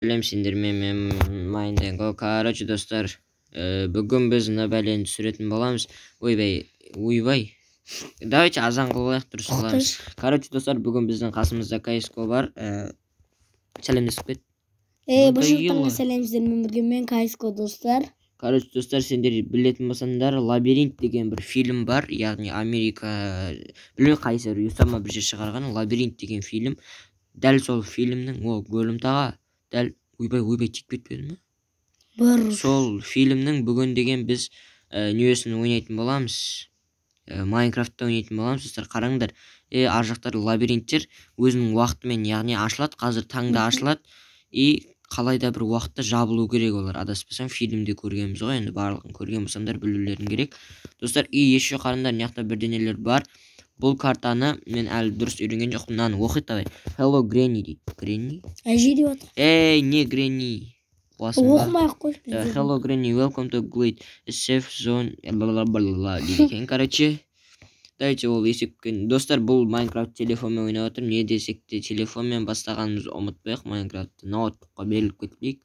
Білем сендер мен майнденго. Короче, достар, бүгін біз мына бәлені түсіретін боламыз. Ойбай. Давайте азан қылайық, дұрыс қыламыз. Короче, достар, бүгін біздің қасымызда CS:GO бар. Сәлемдесіп кет. Башықтарыңа сәлемдермен бірге мен CS:GO достар. Короче, достар, сендер білетін болсаңдар, Лабиринт деген бір фильм бар, яғни Америка, білмей қайсы Юсама бір жер шығарған Лабиринт деген фильм. Дәл сол фильмнің, гөлім таға, дәл ойбай тек кетпеді ме? Сол фильмнің бүгін деген біз нөесін ойнайтын боламыз. Майнкрафтта ойнайтын боламыз. Достар, қараңдар, ар жақтар лабириттер өзінің уақытымен, яғни ашылады, қазір таңда ашылады, қалайда бір уақытта жабылу керек олар. Адаспасам фильмде көргенбіз ғой, енді барлығын көрген болсаңдар білулерің керек. Достар, еще қараңдар, мынаяқта бірдеңелер бар. Бұл картаны мен әлі дұрыс үйренген жоқпын. Мынаны оқиды давай. Hello Granny дейді. Granny? Әже деп отыр. Не Granny. Оқымай-ақ қойшы. Hello Granny, welcome to Glade, a safe zone, дейді екен. Короче, давайте ол есепкен. Достар, бұл Майнкрафт телефонмен ойнап отыр. Не десек те телефонмен бастағанымызды ұмытпайық. Майнкрафтты ноутбукқа беріліп кетпейік.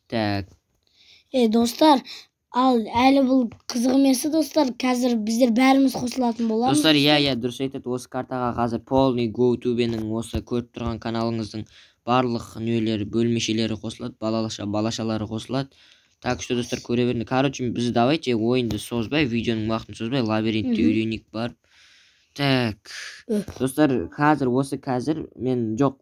Так. Достар, ал әлі бұл қызық емесі, достар. Қазір біздер бәріміз қосылатын боламыз. Достар, дұрыс айтады. Осы картаға қазір полный GoTube'нің осы көріп тұрған каналыңыздың барлық нөлері, бөлмешелері қосылады, балашалары қосылады. Так что, достар, көре беріңдер. Короче, біз давайте ойынды созбай, видеоның уақытын созбай, лабиринтті үйренейік барып. Так. Достар, қазір мен жоқ,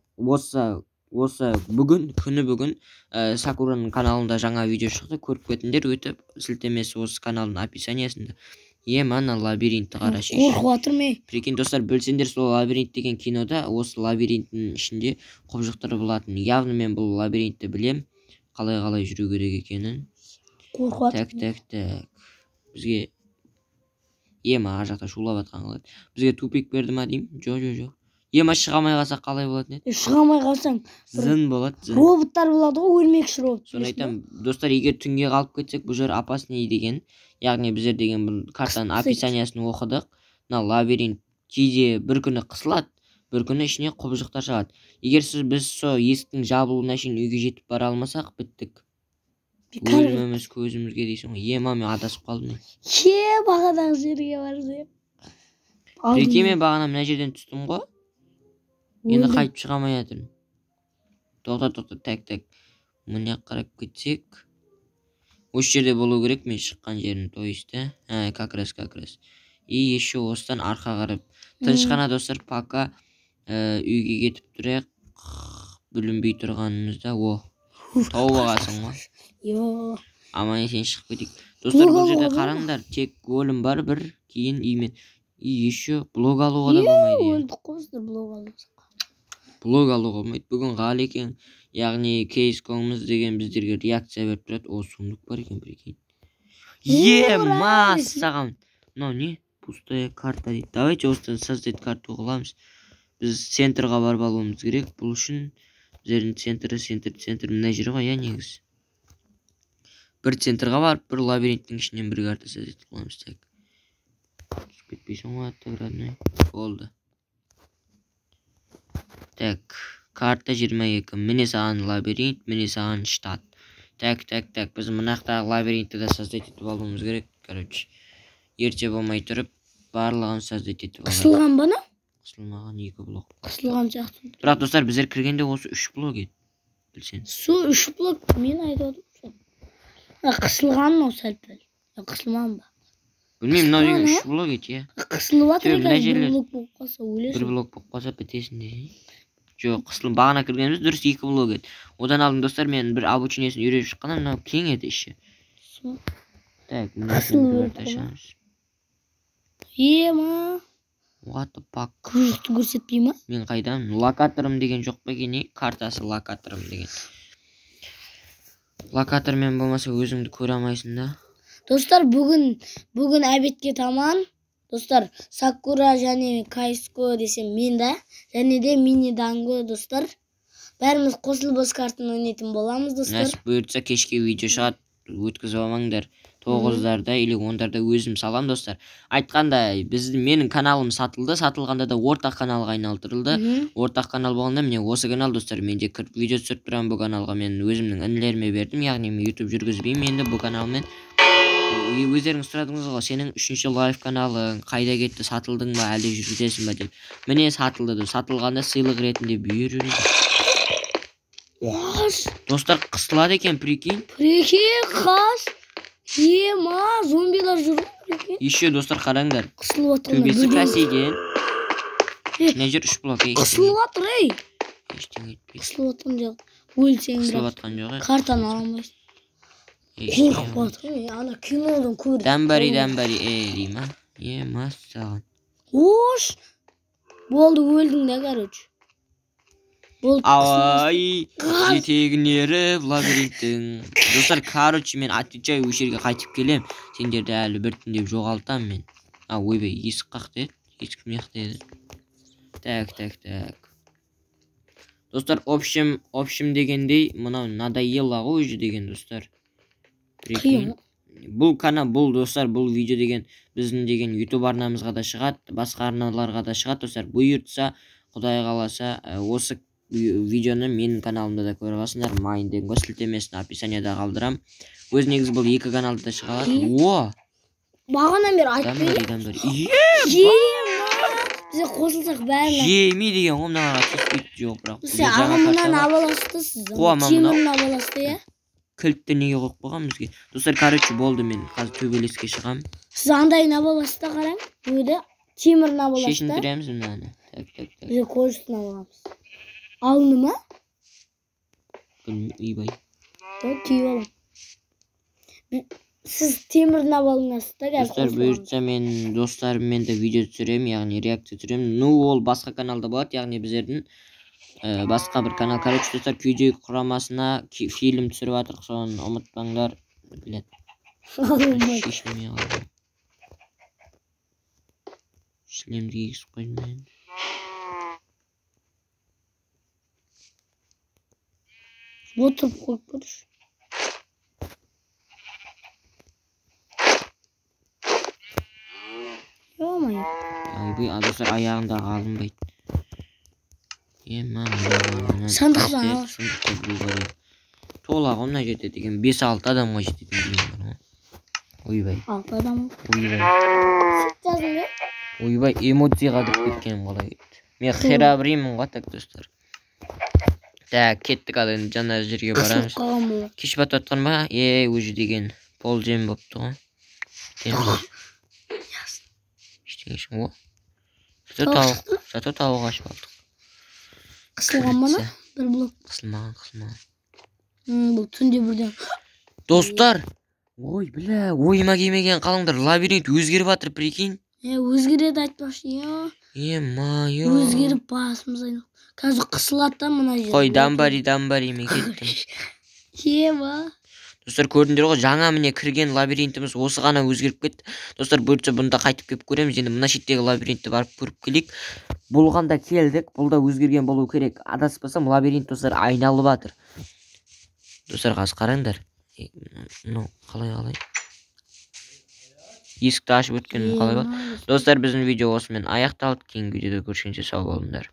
күні бүгін Сакураның каналында жаңа видео шықты. Көріп кетіңдер, өтіп, сілтемесі осы каналдың описаниясында. Мана лабиринтті қарашы. Қорқып отыр ме? Прикинь, достар, білсеңдер, сол лабиринт деген кинода осы лабиринттің ішінде құбыжықтар болатын. Явно мен бұл лабиринтті білем, қалай жүру керек екенін. Қорқып отыр. Так. Бізге ар жақта шулап атқан қалады. Бізге тупик берді ма деймін? Жоқ. Шыға алмай қалсақ қалай болады не? Шыға алмай қалсаң зын болады. Роботтар болады ғой, өлмекші робот. Соны айтам, достар, егер түнге қалып кетсек, бұл жер опасный деген, яғни біздер деген бұл картаның описаниясын оқыдық. Мына лабиринт кейде бір күні қысылады, бір күні ішіне құбыжықтар шығады. Егер біз со есіктің жабылуына шейін үйге жетіп бара алмасақ, біттік. Өліміміз көзімізге дейсің ғой. Мен адасып қалдым. Бағадағы жерге барсам. Прикинь, мен бағана мына жерден түстім ғой. Енді қайтып шыға алмай жатырмын. Тоқта, так. Мына қарап кетсек. Осы жерде болу керек, мен шыққан жерім, то есть, как раз. И еще осыдан арқа қарап. Тыншқана, достар, пока үйге кетіп тұрайық. Бүлінбей тұрғанымызда, тауып ағасың ғой. Аман есен шығып кетейік. Достар, бұл жерде қараңдар, тек өлім бар бір, кейін имен. Еще блог алуға да болмайды. Өлдік қостыр блог алуға. Блог алуға болмайды. Бүгін ғали екен, яғни CS:GO-мыз деген біздерге реакция беріп тұрады. Сундук бар екен, прикинь. Массаған. Но не? Пустая карта дейді. Давайте осыдан создать карту қыламыз. Біз центрға барып алуымыз керек. Бұл үшін біздердің центр мына жер ғой, негіз. Бір центрға барып, бір лабириттің ішінен бір карта создать қыламыз. Түсіп кетпейсің ғой, атты болды. Так, карта 22. Міне саған лабиринт, міне саған штат. Так. Біз мұнақтағы лабиринтті да создать етіп алуымыз керек. Короче, ерте болмай тұрып, барлығын создать етіп алуымыз. Қысылған бана? Қысылмаған 2 блок. Қысылған сияқты. Бірақ, достар, біздер кіргенде осы 3 блок еді. Білсен. Со 3 блок, мен айтып отырмын. Қысылған ма сәл-пәл? Қысылмаған ба? Білмеймін, мынау деген 3 блок еді, Қысылып жатыр екен, 1 блок болып қалса өлесің. 1 блок болып қалса бітесің де. Жоқ, қысылым бағана кіргеніміз дұрыс 2 блок еді. Одан алдым, достар, мен бір обучениесін үйреніп шыққаннан, мынау кең еді іші. Так, қысылып жатыр. What the fuck? Күрішті көрсетпей ма? Мен қайдам? Локаторым деген жоқ па екен, картасы локаторым деген. Локатормен болмаса өзіңді көре алмайсың да. Достар, бүгін әбетке таман, достар, Сакура және CS:GO десем мен да, және де мини данго, достар. Бәріміз қосылып осы картаны ойнайтын боламыз, достар. Нәсіп бұйыртса кешке видео шығады. өткізіп алмаңдар. 9-дарда или 10-дарда өзім салам достар. Айтқандай, менің каналым сатылды, сатылғанда да ортақ каналға айналдырылды. Ортақ канал болғанда міне осы канал достар, мен де кіріп видео түсіріп тұрамын бұл каналға. Мен өзімнің інілеріме бердім, яғни мен YouTube жүргізбеймін енді бұл каналмен. Өздеріңіз сұрадыңыз ғой, сенің 3-ші лайв каналың қайда кетті, сатылдың ба, әлде жүргізесің ба деп. Міне сатылды, сатылғанда сыйлық ретінде бүйіріңіз. Достар, қысылады екен, прикинь. Қас. Ема, зомбилар жүр. Еще достар қараңдар. Қысылып отыр. Төбесі пәсеген. Не жүр 3 блок. Қысылып отыр, ей. Ештеңе етпейді. Қысылып отыр жоқ. Өлсең Қысылып бірақ. атқан жоқ. Картаны аламайсың. Қорқып отыр, ана кинодан көріп. Дәмбари, дейма. Массаған. Ош. Болды, өлдің да, короче. Ай, жетегін еріп лабириттің. Достар, короче, мен отвечаю өш жерге қайтып келем. Сендерді әлі біртіндеп жоғалтам мен. Ойбай, есік қақты еді. Есік кім яқты еді? Так. Достар, общем дегендей, мынау надоело ғой уже деген достар. Қиын. Бұл канал, бұл достар, бұл видео деген біздің деген YouTube арнамызға да шығады, басқа арналарға да шығады достар. Бұйыртса, Құдай қаласа, осы видеоны менің каналымда да көріп аласыңдар. Майнденго сілтемесін описанияда қалдырам. Өз негізі бұл 2 каналда да шығады. Бағанан бері айтпайды. Дәмбари. Бізе қосылсақ бәрін. Жеме деген ғомналарға түспейді жоқ бірақ. Бізе ағымынан абаластысыз. Темірін абаласты, е? Кілтті неге қойып қойған бізге. Достар, короче, болды, мен қазір төбелеске шығам. Сіз андайын абаласты қараң. Өйді темірін абаласты. Шешін тұрамыз мынаны. Бізе кожысын абаламыз. Алынды ма? Үйбай. Кей олым. Сіз темірін абалыңасыз да. Достар, бұйыртса мен достарыммен де видео түсірем, яғни реакция түсірем. Ол басқа каналда болады, яғни біздердің басқа бір канал. Короче, достар, күйдегі құрамасына фильм түсіріп атырық, соны ұмытпаңдар. Шешінме қалдым. Шлемді кесіп қоймайын. Отырып қойып көрші. Йо-май. Достар, аяғында қалынбайды. Сандықтан алаш. Тола ғымна жетеді деген 5-6 адамға жетеді деген. Ойбай. 6 адам. Ойбай, эмоцияға деп кеткенім қалай кетті. Мен херабримін ғой, так достар. Так, кеттік ал енді жаңа жерге барамыз. Кеш батып атқан ба? Өзі деген пол жем бопты ғой. Ештеңе. Зато тауық ашып алдық. Қысылған мана? Бір блок. Қысылмаған. Бұл түнде бірден. Достар! Ой, біля, ойыма келмеген қалыңдар. Лабиринт өзгеріп атыр, прикинь. Өзгереді айтпақшы, Ема-йо. Өзгеріп басымыз айнақ. Қазір қысылады да мұна жер. Қой, дамбари мен кеттім. Ева. Достар, көрдіңдер ғой, жаңа міне кірген лабиринтіміз осы ғана өзгеріп кетті. Достар, бұйыртса бұнда қайтып келіп көреміз. Енді мына шеттегі лабиринтті барып көріп келейік. Болғанда келдік, бұл да өзгерген болу керек. Адаспасам лабиринт достар айналып жатыр. Достар, қазір қараңдар. Қалай? Есікті ашып өткенім қалай ба? Достар, біздің видео осымен аяқталды. Кейінгі видеода көрішкенше сау болыңдар.